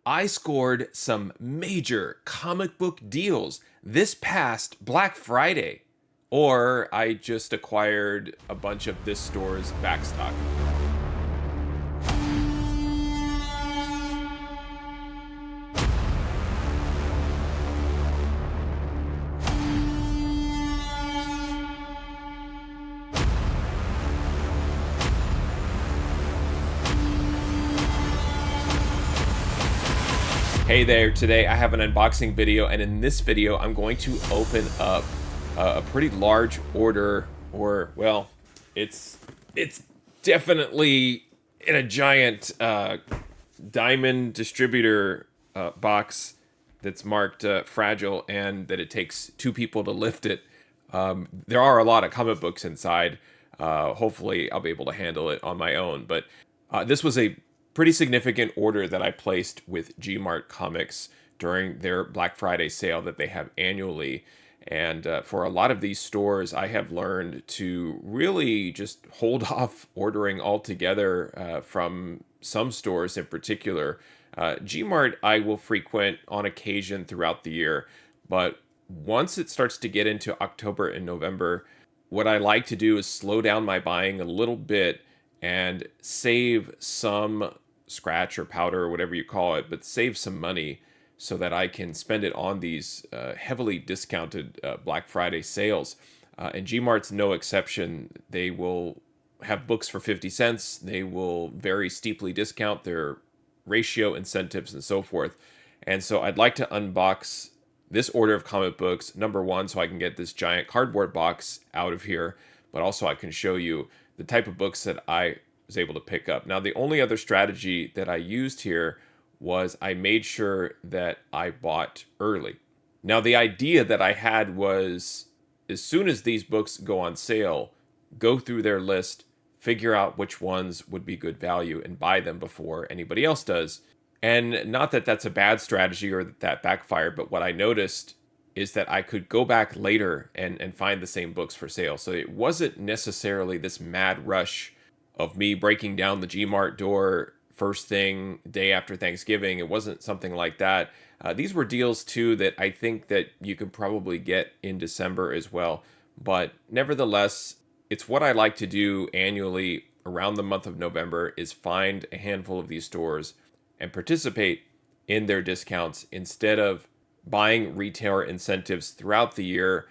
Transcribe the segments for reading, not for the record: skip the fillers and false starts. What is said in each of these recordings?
I scored some major comic book deals this past Black Friday. Or I just acquired a bunch of this store's backstock. Hey there, today I have an unboxing video, and in this video I'm going to open up a pretty large order, or well, it's definitely in a giant diamond distributor box that's marked fragile, and that it takes two people to lift it. There are a lot of comic books inside. Hopefully I'll be able to handle it on my own, but this was a pretty significant order that I placed with G-Mart Comics during their Black Friday sale that they have annually. And for a lot of these stores, I have learned to really just hold off ordering altogether from some stores in particular. G-Mart I will frequent on occasion throughout the year, but once it starts to get into October and November, what I like to do is slow down my buying a little bit and save some scratch or powder or whatever you call it, but save some money so that I can spend it on these heavily discounted Black Friday sales. And G-Mart's no exception. They will have books for 50 cents. They will very steeply discount their ratio incentives and so forth. And so I'd like to unbox this order of comic books, number one, so I can get this giant cardboard box out of here, but also I can show you the type of books that I was able to pick up. Now, the only other strategy that I used here was I made sure that I bought early. Now, the idea that I had was, as soon as these books go on sale, go through their list, figure out which ones would be good value, and buy them before anybody else does. And not that that's a bad strategy or that backfired, but what I noticed is that I could go back later and find the same books for sale. So it wasn't necessarily this mad rush of me breaking down the G-Mart door first thing day after Thanksgiving. It wasn't something like that. These were deals too that I think that you could probably get in December as well. But nevertheless, it's what I like to do annually around the month of November, is find a handful of these stores and participate in their discounts instead of buying retailer incentives throughout the year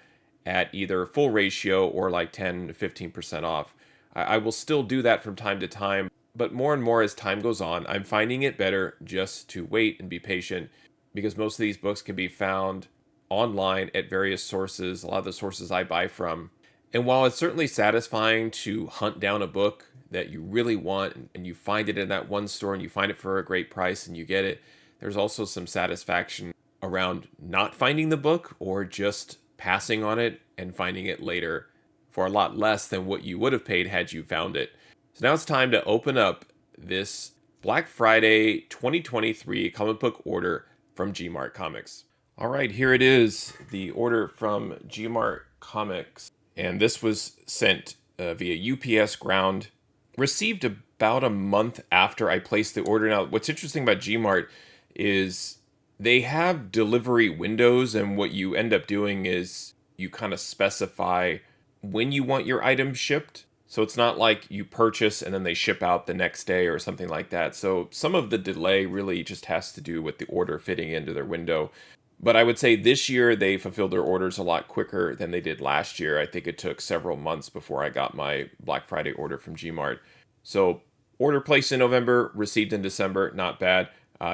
at either full ratio or like 10 to 15% off. I will still do that from time to time, but more and more as time goes on, I'm finding it better just to wait and be patient, because most of these books can be found online at various sources, a lot of the sources I buy from. And while it's certainly satisfying to hunt down a book that you really want and you find it in that one store and you find it for a great price and you get it, there's also some satisfaction around not finding the book or just passing on it and finding it later for a lot less than what you would have paid had you found it. So now it's time to open up this Black Friday 2023 comic book order from G-Mart Comics. All right, here it is, the order from G-Mart Comics. And this was sent via UPS ground. Received about a month after I placed the order. Now, what's interesting about G-Mart is they have delivery windows, and what you end up doing is you kind of specify when you want your item shipped. So it's not like you purchase and then they ship out the next day or something like that. So some of the delay really just has to do with the order fitting into their window. But I would say this year they fulfilled their orders a lot quicker than they did last year. I think it took several months before I got my Black Friday order from G-Mart. So order placed in November, received in December, not bad.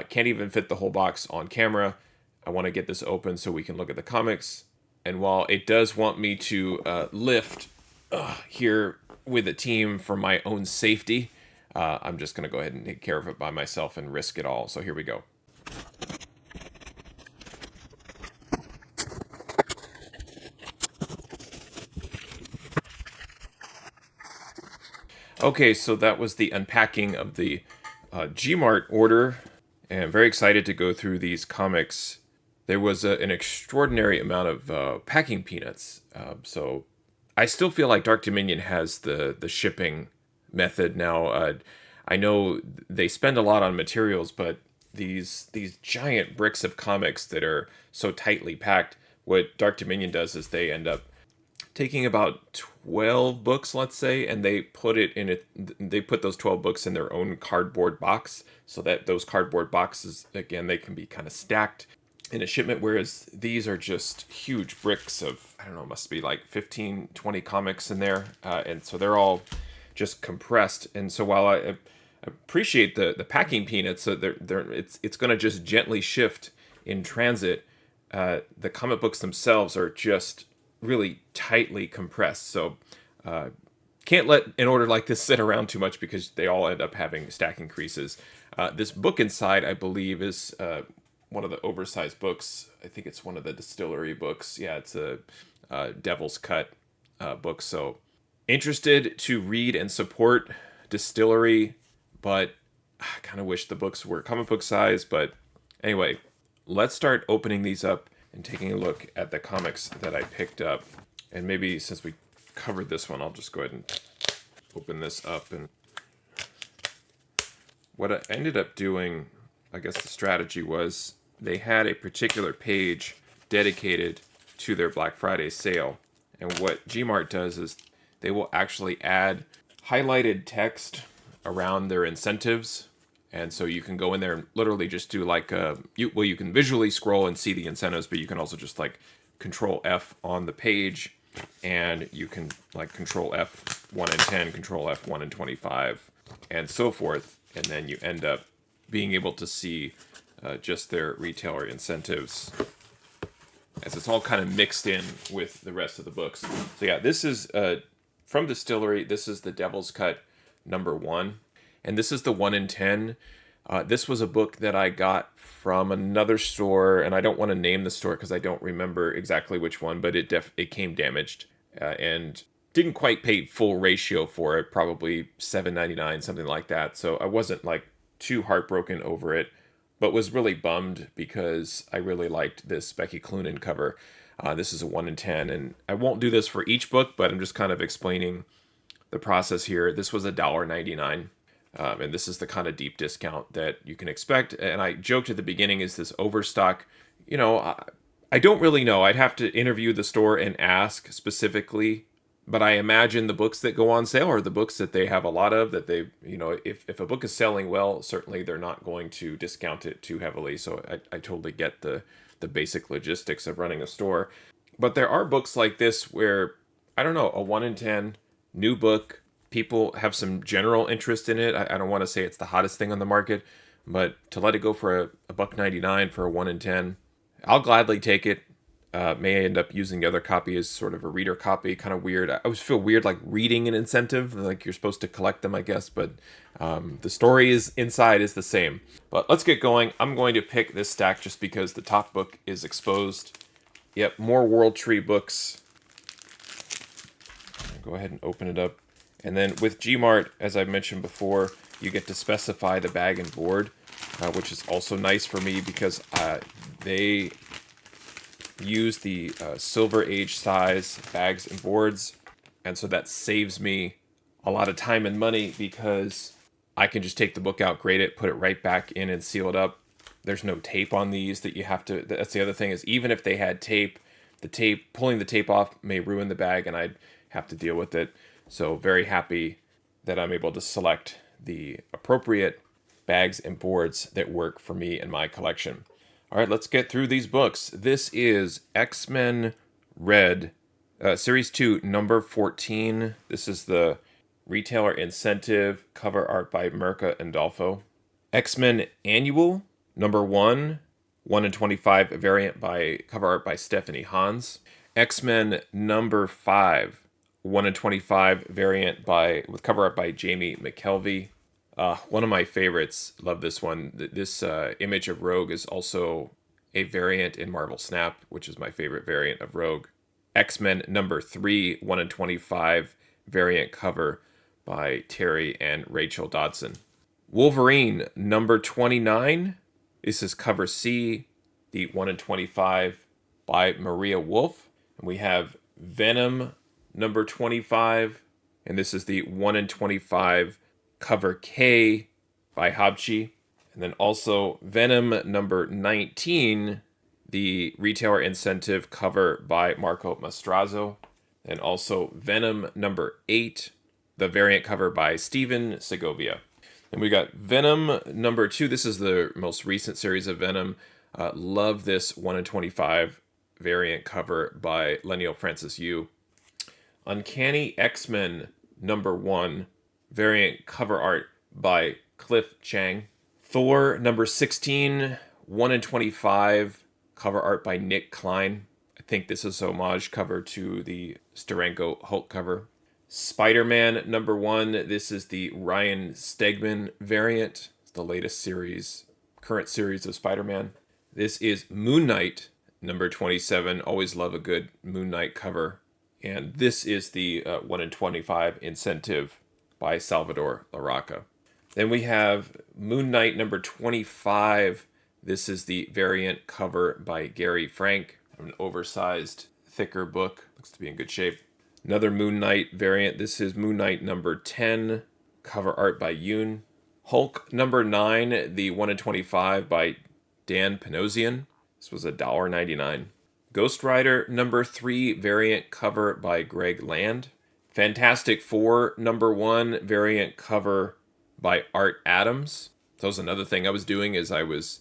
Can't even fit the whole box on camera. I want to get this open so we can look at the comics. And while it does want me to lift here with a team for my own safety, I'm just going to go ahead and take care of it by myself and risk it all. So here we go. Okay, so that was the unpacking of the G-Mart order, and I'm very excited to go through these comics. There was an extraordinary amount of packing peanuts, so I still feel like Dark Dominion has the shipping method now. I know they spend a lot on materials, but these giant bricks of comics that are so tightly packed. What Dark Dominion does is they end up taking about 12 books, let's say, and they put those 12 books in their own cardboard box, so that those cardboard boxes, again, they can be kind of stacked in a shipment, whereas these are just huge bricks of, I don't know, must be like 15, 20 comics in there, and so they're all just compressed. And so while I appreciate the packing peanuts, so it's going to just gently shift in transit, the comic books themselves are just really tightly compressed. So can't let an order like this sit around too much because they all end up having stacking creases. This book inside, I believe, is one of the oversized books. I think it's one of the distillery books. Yeah, it's a Devil's Cut book. So interested to read and support distillery, but I kind of wish the books were comic book size. But anyway, let's start opening these up and taking a look at the comics that I picked up. And maybe since we covered this one, I'll just go ahead and open this up. And what I ended up doing, I guess the strategy was, they had a particular page dedicated to their Black Friday sale. And what G-Mart does is they will actually add highlighted text around their incentives. And so you can go in there and literally just do like you can visually scroll and see the incentives, but you can also just like Control F on the page, and you can like Control F 1 and 10, Control F 1 and 25, and so forth. And then you end up being able to see just their retailer incentives, as it's all kind of mixed in with the rest of the books. So yeah, this is from Distillery. This is the Devil's Cut #1. And this is the 1 in 10. This was a book that I got from another store, and I don't want to name the store because I don't remember exactly which one, but it came damaged and didn't quite pay full ratio for it, probably $7.99, something like that. So I wasn't like too heartbroken over it, but was really bummed because I really liked this Becky Cloonan cover. This is a 1 in 10, and I won't do this for each book, but I'm just kind of explaining the process here. This was $1.99. And this is the kind of deep discount that you can expect. And I joked at the beginning, is this overstock? You know, I don't really know. I'd have to interview the store and ask specifically. But I imagine the books that go on sale are the books that they have a lot of, that they, you know, if a book is selling well, certainly they're not going to discount it too heavily. So I totally get the basic logistics of running a store. But there are books like this where, I don't know, a 1 in 10 new book, people have some general interest in it. I don't want to say it's the hottest thing on the market, but to let it go for a $1.99 for a 1 in 10, I'll gladly take it. May end up using the other copy as sort of a reader copy. Kind of weird. I always feel weird like reading an incentive, like you're supposed to collect them, I guess, but the story is inside is the same. But let's get going. I'm going to pick this stack just because the top book is exposed. Yep, more World Tree books. Go ahead and open it up. And then with G-Mart, as I mentioned before, you get to specify the bag and board, which is also nice for me because they use the Silver Age size bags and boards. And so that saves me a lot of time and money because I can just take the book out, grade it, put it right back in and seal it up. There's no tape on these that you have to... That's the other thing, is even if they had tape, pulling the tape off may ruin the bag and I'd have to deal with it. So very happy that I'm able to select the appropriate bags and boards that work for me and my collection. All right, let's get through these books. This is X-Men Red, Series 2, number 14. This is the retailer incentive, cover art by Mirka Andolfo. X-Men Annual, number 1, 1 in 25, variant by cover art by Stephanie Hans. X-Men number 5, 1 in 25 variant with cover art by Jamie McKelvey. One of my favorites. Love this one. This image of Rogue is also a variant in Marvel Snap, which is my favorite variant of Rogue. X-Men number 3, 1 in 25 variant cover by Terry and Rachel Dodson. Wolverine number 29. This is cover C, the 1 in 25 by Maria Wolf. And we have Venom number 25, and this is the 1 in 25 cover K by Habchi. And then also Venom number 19, the retailer incentive cover by Marco Mastrazzo. And also Venom number 8, the variant cover by Steven Segovia. And we got Venom number 2. This is the most recent series of Venom. Love this 1 in 25 variant cover by Leniel Francis Yu. Uncanny X-Men number 1, variant cover art by Cliff Chang. Thor number 16, 1 in 25, cover art by Nick Klein. I think this is a homage cover to the Steranko Hulk cover. Spider-Man number 1, this is the Ryan Stegman variant. It's the latest series, current series of Spider-Man. This is Moon Knight number 27. Always love a good Moon Knight cover. And this is the 1 in 25 incentive by Salvador Larroca. Then we have Moon Knight number 25. This is the variant cover by Gary Frank. An oversized, thicker book. Looks to be in good shape. Another Moon Knight variant. This is Moon Knight number 10. Cover art by Yoon. Hulk number 9. The 1 in 25 by Dan Panosian. This was $1.99. Ghost Rider number 3. Variant cover by Greg Land. Fantastic Four number 1. Variant cover by Art Adams. So that was another thing I was doing as I was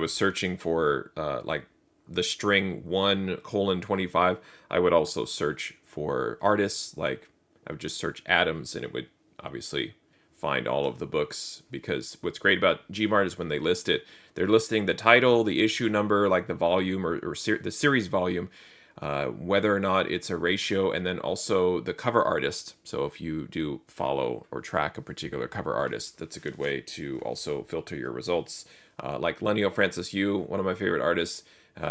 searching for like the string 1:25. I would also search for artists. Like I would just search Adams, and it would obviously find all of the books, because what's great about G-Mart is when they list it, they're listing the title, the issue number, like the volume or the series volume, whether or not it's a ratio, and then also the cover artist. So if you do follow or track a particular cover artist, that's a good way to also filter your results. Like Leniel Francis Yu, one of my favorite artists.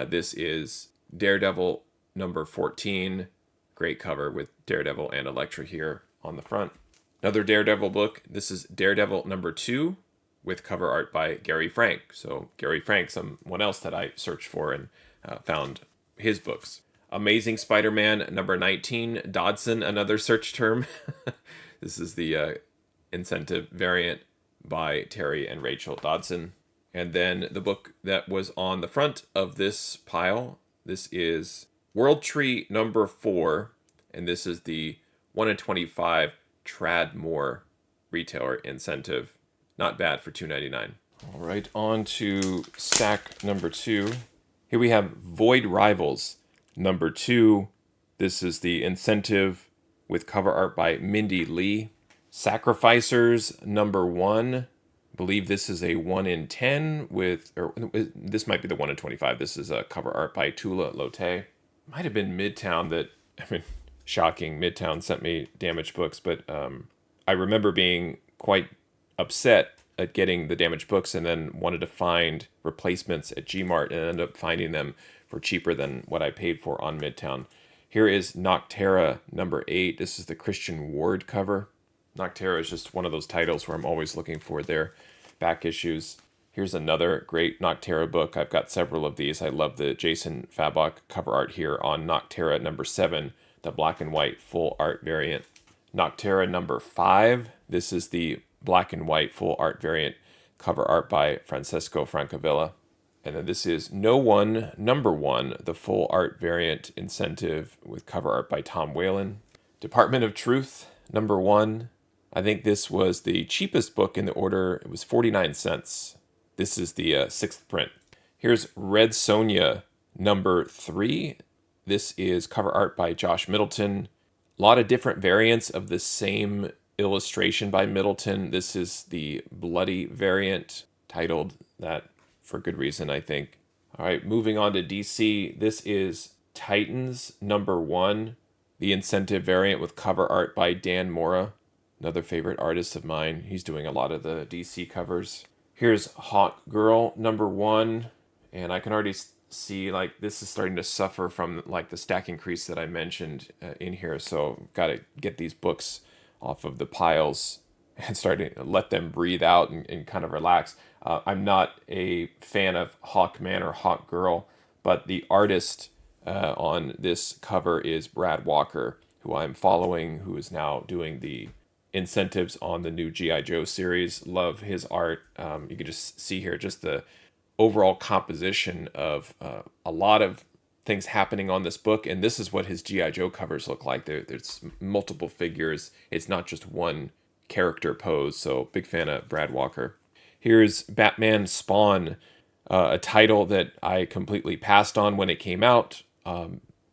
This is Daredevil number 14. Great cover with Daredevil and Elektra here on the front. Another Daredevil book. This is Daredevil number 2 with cover art by Gary Frank. So Gary Frank, someone else that I searched for and found his books. Amazing Spider-Man number 19. Dodson, another search term. This is the incentive variant by Terry and Rachel Dodson. And then the book that was on the front of this pile, this is World Tree number 4. And this is the 1 in 25 Trad Moore retailer incentive. Not bad for $2.99. All right, on to stack number 2. Here we have Void Rivals number 2. This is the incentive with cover art by Mindy Lee. Sacrificers number 1. I believe this is a 1 in 10 with, or this might be the 1 in 25. This is a cover art by Tula Lotte. Might have been Midtown that, I mean, shocking. Midtown sent me damaged books, but I remember being quite upset at getting the damaged books and then wanted to find replacements at G-Mart and ended up finding them for cheaper than what I paid for on Midtown. Here is Noctera number 8. This is the Christian Ward cover. Noctera is just one of those titles where I'm always looking for their back issues. Here's another great Noctera book. I've got several of these. I love the Jason Fabok cover art here on Noctera number 7, the black and white full art variant. Noctera number 5. This is the black and white full art variant, cover art by Francesco Francavilla. And then this is No One number 1, the full art variant incentive with cover art by Tom Whalen. Department of Truth number 1. I think this was the cheapest book in the order. It was 49 cents. This is the 6th print. Here's Red Sonja number 3. This is cover art by Josh Middleton. A lot of different variants of the same illustration by Middleton. This is the bloody variant, titled that for good reason, I think. All right, moving on to DC. This is Titans number 1, the incentive variant with cover art by Dan Mora, another favorite artist of mine. He's doing a lot of the DC covers. Here's Hawk Girl number 1, and I can already see like this is starting to suffer from like the stack increase that I mentioned in here. So got to get these books off of the piles and start to let them breathe out and kind of relax. I'm not a fan of Hawkman or Hawk Girl, but the artist on this cover is Brad Walker, who I'm following, who is now doing the incentives on the new G.I. Joe series. Love his art. You can just see here just the overall composition of a lot of things happening on this book, and this is what his G.I. Joe covers look like. There's multiple figures. It's not just one character pose, so big fan of Brad Walker. Here's Batman Spawn, a title that I completely passed on when it came out.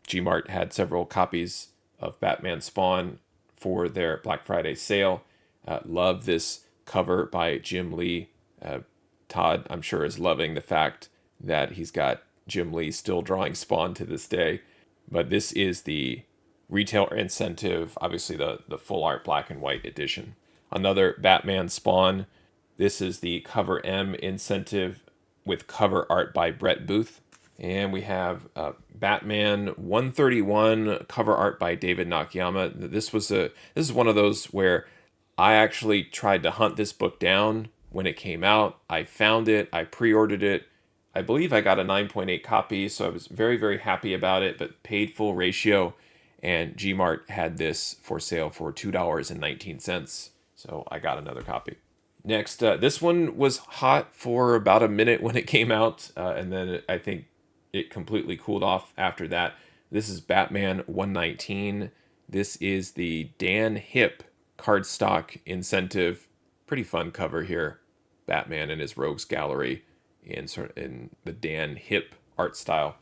G-Mart had several copies of Batman Spawn for their Black Friday sale. Love this cover by Jim Lee. Todd, I'm sure, is loving the fact that he's got Jim Lee still drawing Spawn to this day. But this is the retail incentive, obviously the full art black and white edition. Another Batman Spawn. This is the cover M incentive with cover art by Brett Booth. And we have Batman 131 cover art by David Nakayama. This is one of those where I actually tried to hunt this book down when it came out. I found it, I pre-ordered it. I believe I got a 9.8 copy, so I was very, very happy about it, but paid full ratio. And G-Mart had this for sale for $2.19. So I got another copy. Next, this one was hot for about a minute when it came out, and then I think it completely cooled off after that. This is Batman 119. This is the Dan Hip cardstock incentive. Pretty fun cover here. Batman and his rogues gallery in the Dan Hip art style.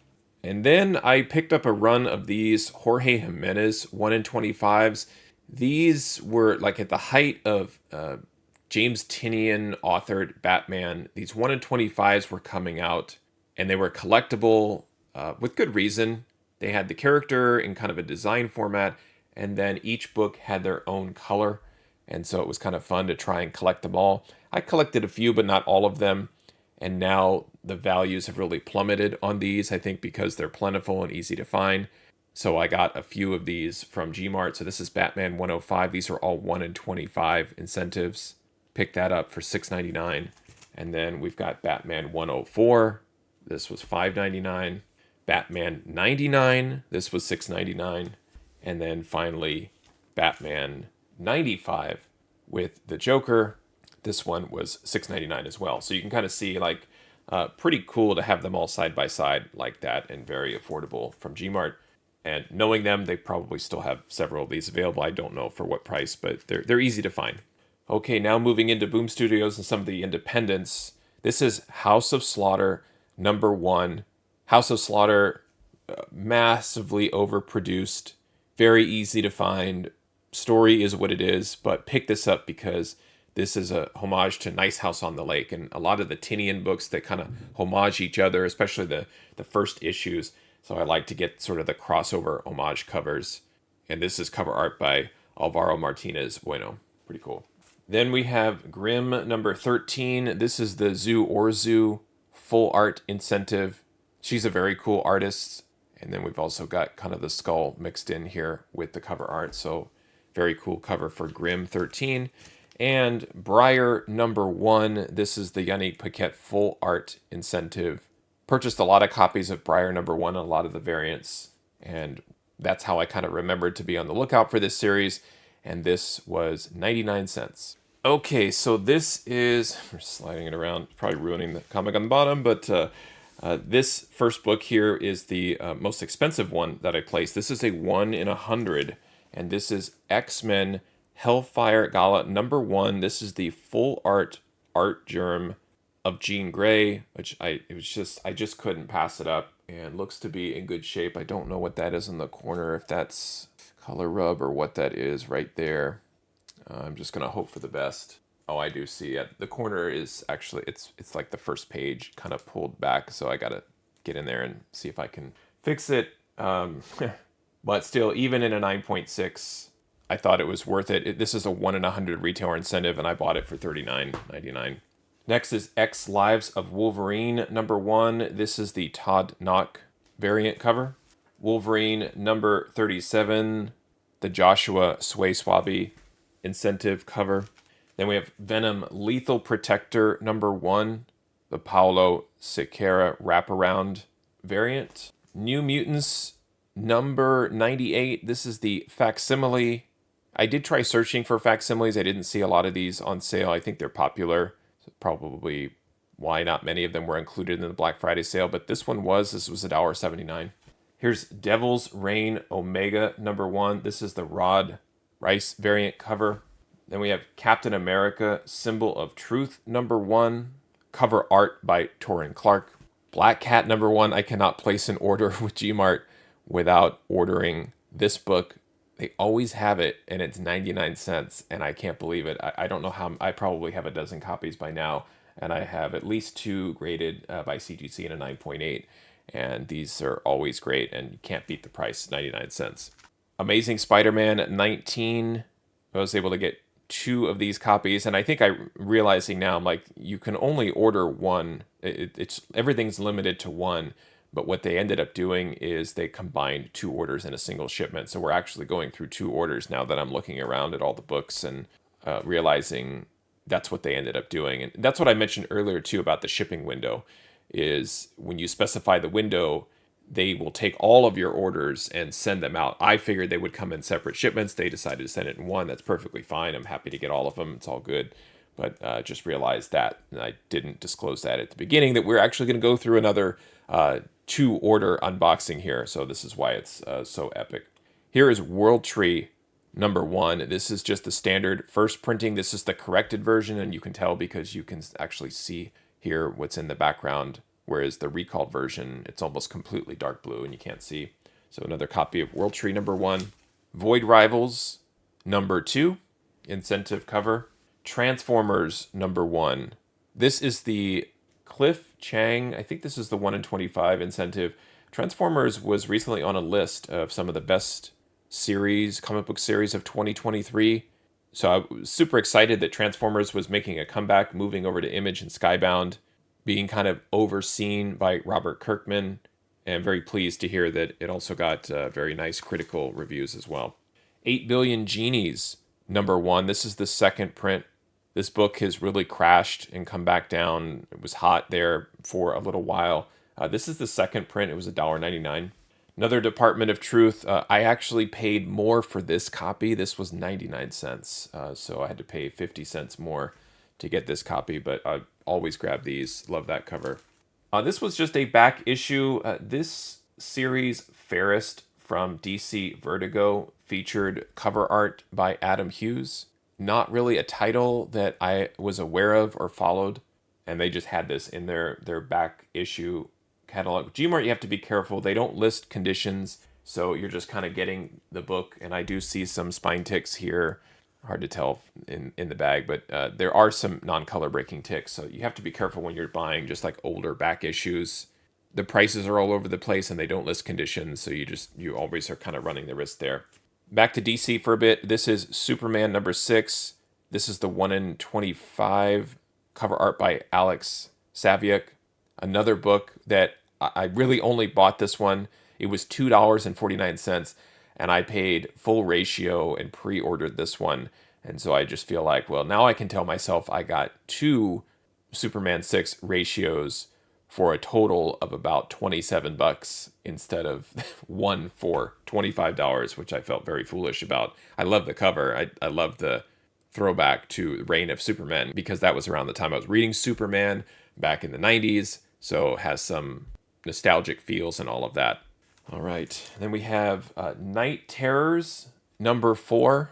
And then I picked up a run of these Jorge Jimenez 1 in 25s. These were like at the height of James Tynion authored Batman. These 1 in 25s were coming out, and they were collectible with good reason. They had the character in kind of a design format, and then each book had their own color. And so it was kind of fun to try and collect them all. I collected a few, but not all of them. And now the values have really plummeted on these, I think because they're plentiful and easy to find. So I got a few of these from G-Mart. So this is Batman 105. These are all 1 in 25 incentives. Picked that up for $6.99. And then we've got Batman 104. This was $5.99. Batman 99. This was $6.99. And then finally, Batman 95 with the Joker. This one was $6.99 as well. So you can kind of see like pretty cool to have them all side by side like that, and very affordable from G-Mart. And knowing them, they probably still have several of these available. I don't know for what price, but they're easy to find. Okay, now moving into Boom Studios and some of the independents. This is House of Slaughter #1. House of Slaughter, massively overproduced, very easy to find. Story is what it is, but pick this up because this is a homage to Nice House on the Lake, and a lot of the Tynion books that kind of homage each other, especially the first issues. So I like to get sort of the crossover homage covers. And this is cover art by Alvaro Martinez Bueno. Pretty cool. Then we have Grimm #13. This is the Zoo Orzu full art incentive. She's a very cool artist. And then we've also got kind of the skull mixed in here with the cover art. So very cool cover for Grimm 13. And Briar #1. This is the Yannick Paquette full art incentive. Purchased a lot of copies of Briar #1, a lot of the variants. And that's how I kind of remembered to be on the lookout for this series. And this was 99 cents. Okay, so this is, we're sliding it around, probably ruining the comic on the bottom, but this first book here is the most expensive one that I placed. This is a 1 in 100, and this is X-Men Hellfire Gala #1. This is the full art germ of Jean Grey, which I just couldn't pass it up, and looks to be in good shape. I don't know what that is in the corner, if that's color rub or what that is right there. I'm just gonna hope for the best. Oh, I do see it. The corner is actually, it's like the first page kind of pulled back, so I gotta get in there and see if I can fix it. But still, even in a 9.6, I thought it was worth it. This is a 1 in 100 retailer incentive, and I bought it for $39.99. Next is X Lives of Wolverine #1. This is the Todd Knock variant cover. Wolverine #37, the Joshua Sway-Swaby incentive cover. Then we have Venom Lethal Protector #1, the Paolo Sequeira wraparound variant. New Mutants #98. This is the facsimile I did try searching for facsimiles. I didn't see a lot of these on sale. I think they're popular. So probably why not many of them were included in the Black Friday sale, but this one was. This was $1.79. Here's Devil's Reign Omega #1. This is the Rod Rice variant cover. Then we have Captain America Symbol of Truth #1. Cover art by Torrin Clark. Black Cat #1. I cannot place an order with G-Mart without ordering this book. They always have it, and it's 99 cents, and I can't believe it. I don't know how. I probably have a dozen copies by now, and I have at least 2 graded by CGC and a 9.8, and these are always great, and you can't beat the price, 99 cents. Amazing Spider-Man 19. I was able to get 2 of these copies, and I think I'm realizing now, I'm like, you can only order one. It's everything's limited to one. But what they ended up doing is they combined 2 orders in a single shipment. So we're actually going through 2 orders now that I'm looking around at all the books and realizing that's what they ended up doing. And that's what I mentioned earlier too about the shipping window, is when you specify the window, they will take all of your orders and send them out. I figured they would come in separate shipments. They decided to send it in one. That's perfectly fine. I'm happy to get all of them. It's all good. But just realized that, and I didn't disclose that at the beginning, that we're actually going to go through another 2 order unboxing here. So this is why it's so epic. Here is World Tree #1. This is just the standard first printing. This is the corrected version, and you can tell because you can actually see here what's in the background, whereas the recalled version, it's almost completely dark blue and you can't see. So another copy of World Tree #1. Void Rivals #2, incentive cover. Transformers #1. This is the Cliff Chang, I think this is the 1 in 25 incentive. Transformers was recently on a list of some of the best series, comic book series of 2023. So I was super excited that Transformers was making a comeback, moving over to Image and Skybound, being kind of overseen by Robert Kirkman. And I'm very pleased to hear that it also got very nice critical reviews as well. 8 Billion Genies #1. This is the second print. This book has really crashed and come back down. It was hot there for a little while. This is the second print. It was $1.99. Another Department of Truth. I actually paid more for this copy. This was 99 cents. So I had to pay 50 cents more to get this copy, but I always grab these. Love that cover. This was just a back issue. This series, Fairest from DC Vertigo, featured cover art by Adam Hughes. Not really a title that I was aware of or followed, and they just had this in their back issue catalog. G-Mart, you have to be careful. They don't list conditions, so you're just kind of getting the book, and I do see some spine ticks here. Hard to tell in the bag, but there are some non-color breaking ticks, so you have to be careful when you're buying just like older back issues. The prices are all over the place, and they don't list conditions, so you always are kind of running the risk there. Back to DC for a bit. This is Superman #6. This is the 1 in 25 cover art by Alex Saviuk. Another book that I really only bought this one. It was $2.49, and I paid full ratio and pre-ordered this one. And so I just feel like, well, now I can tell myself I got 2 Superman 6 ratios for a total of about $27 instead of 1 for $25, which I felt very foolish about. I love the cover. I love the throwback to the Reign of Superman, because that was around the time I was reading Superman back in the 90s. So it has some nostalgic feels and all of that. All right. Then we have Night Terrors #4.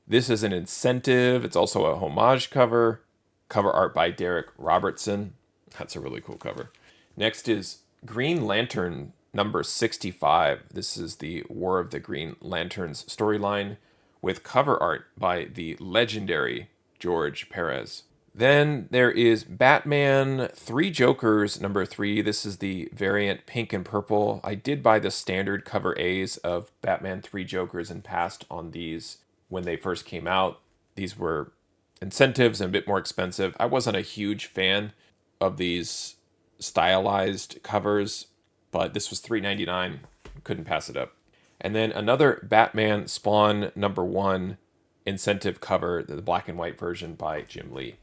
This is an incentive. It's also a homage cover. Cover art by Derek Robertson. That's a really cool cover. Next is Green Lantern #65. This is the War of the Green Lanterns storyline with cover art by the legendary George Perez. Then there is Batman 3 Jokers #3. This is the variant pink and purple. I did buy the standard cover A's of Batman 3 Jokers and passed on these when they first came out. These were incentives and a bit more expensive. I wasn't a huge fan of these stylized covers, but this was $3.99. Couldn't pass it up. And then another Batman Spawn #1 incentive cover, the black and white version by Jim Lee.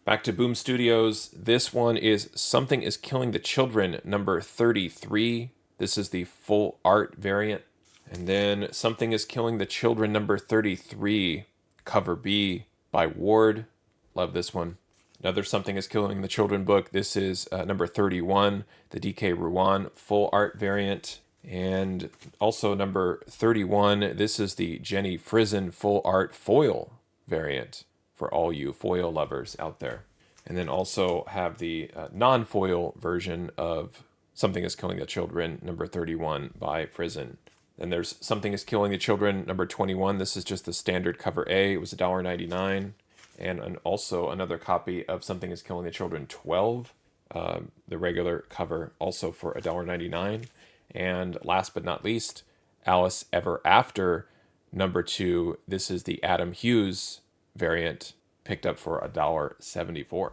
Back to Boom Studios. This one is Something is Killing the Children #33. This is the full art variant. And then Something is Killing the Children, number 33, cover B by Ward. Love this one. Another Something is Killing the Children book. This is number 31, the DK Ruan full art variant. And also number 31, this is the Jenny Frison full art foil variant for all you foil lovers out there. And then also have the non-foil version of Something is Killing the Children, number 31 by Frison. Then there's Something is Killing the Children, number 21. This is just the standard cover A. It was $1.99. And also another copy of Something is Killing the Children 12, the regular cover, also for $1.99. And last but not least, Alice Ever After, number 2. This is the Adam Hughes variant, picked up for $1.74.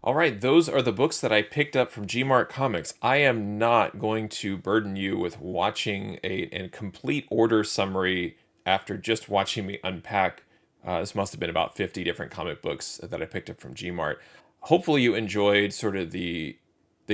All right, those are the books that I picked up from G-Mart Comics. I am not going to burden you with watching a complete order summary after just watching me unpack. This must have been about 50 different comic books that I picked up from G-Mart. Hopefully you enjoyed sort of the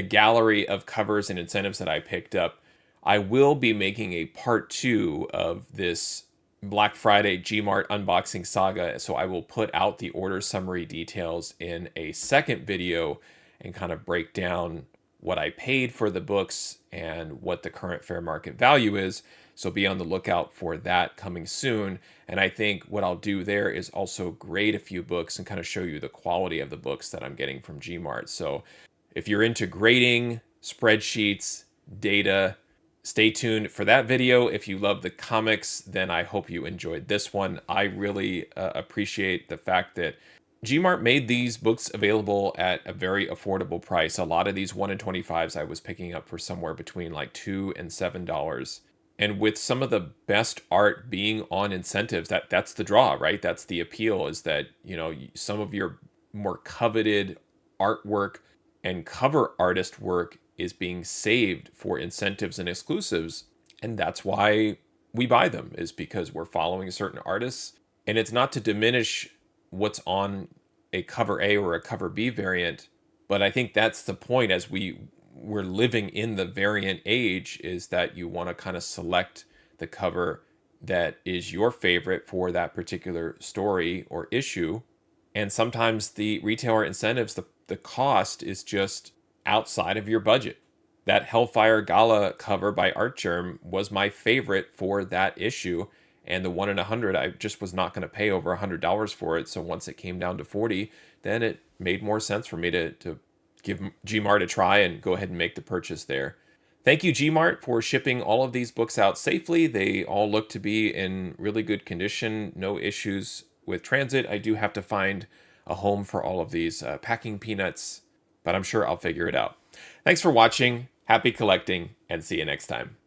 gallery of covers and incentives that I picked up. I will be making a part 2 of this Black Friday G-Mart unboxing saga, so I will put out the order summary details in a second video and kind of break down what I paid for the books and what the current fair market value is. So be on the lookout for that coming soon. And I think what I'll do there is also grade a few books and kind of show you the quality of the books that I'm getting from G-Mart. So if you're into grading, spreadsheets, data, stay tuned for that video. If you love the comics, then I hope you enjoyed this one. I really appreciate the fact that G-Mart made these books available at a very affordable price. A lot of these 1 in 25s I was picking up for somewhere between like $2 and $7. And with some of the best art being on incentives, that's the draw, right? That's the appeal, is that, you know, some of your more coveted artwork and cover artist work is being saved for incentives and exclusives. And that's why we buy them, is because we're following certain artists. And it's not to diminish what's on a cover A or a cover B variant, but I think that's the point. As we're living in the variant age, is that you want to kind of select the cover that is your favorite for that particular story or issue. And sometimes the retailer incentives, the cost is just outside of your budget. That Hellfire Gala cover by Artgerm was my favorite for that issue, and the 1 in 100, I just was not going to pay over $100 for it. So once it came down to 40, then it made more sense for me to give G-Mart a try and go ahead and make the purchase there. Thank you, G-Mart, for shipping all of these books out safely. They all look to be in really good condition, no issues with transit. I do have to find a home for all of these packing peanuts, but I'm sure I'll figure it out. Thanks for watching, happy collecting, and see you next time.